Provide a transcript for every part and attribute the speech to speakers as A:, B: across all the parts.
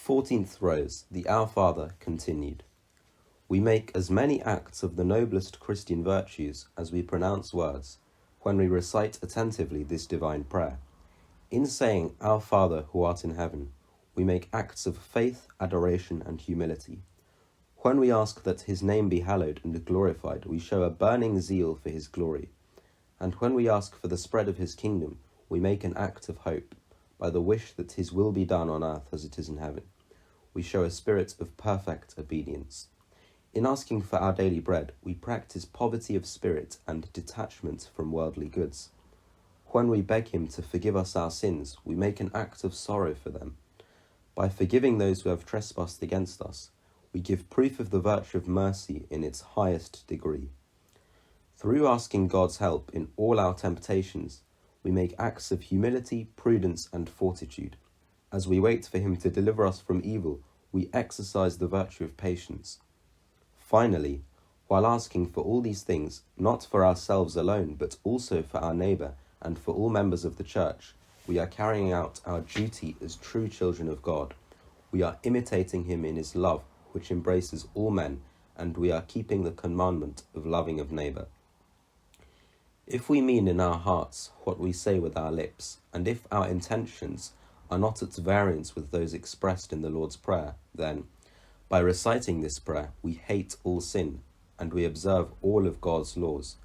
A: 14th Rose, the Our Father continued. We make as many acts of the noblest Christian virtues as we pronounce words, when we recite attentively this divine prayer. In saying, Our Father who art in heaven, we make acts of faith, adoration, and humility. When we ask that his name be hallowed and glorified, we show a burning zeal for his glory. And when we ask for the spread of his kingdom, we make an act of hope, by the wish that his will be done on earth as it is in heaven. We show a spirit of perfect obedience. In asking for our daily bread, we practice poverty of spirit and detachment from worldly goods. When we beg him to forgive us our sins, we make an act of sorrow for them. By forgiving those who have trespassed against us, we give proof of the virtue of mercy in its highest degree. Through asking God's help in all our temptations, we make acts of humility, prudence, and fortitude. As we wait for him to deliver us from evil, we exercise the virtue of patience. Finally, while asking for all these things, not for ourselves alone, but also for our neighbour and for all members of the Church, we are carrying out our duty as true children of God. We are imitating him in his love, which embraces all men, and we are keeping the commandment of loving of neighbour. If we mean in our hearts what we say with our lips, and if our intentions are not at variance with those expressed in the Lord's Prayer, then, by reciting this prayer, we hate all sin, and we observe all of God's laws.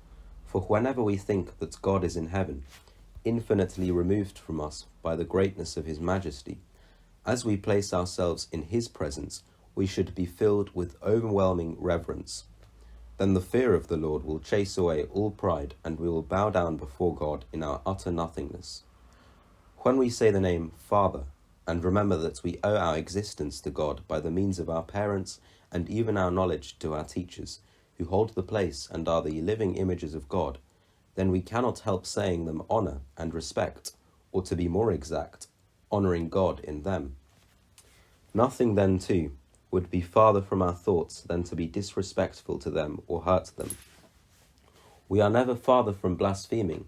A: For whenever we think that God is in heaven, infinitely removed from us by the greatness of his majesty, as we place ourselves in his presence, we should be filled with overwhelming reverence. Then the fear of the Lord will chase away all pride, and we will bow down before God in our utter nothingness. When we say the name Father, and remember that we owe our existence to God by the means of our parents and even our knowledge to our teachers, who hold the place and are the living images of God, then we cannot help saying them honour and respect, or to be more exact, honouring God in them. Nothing then, too, would be farther from our thoughts than to be disrespectful to them or hurt them. We are never farther from blaspheming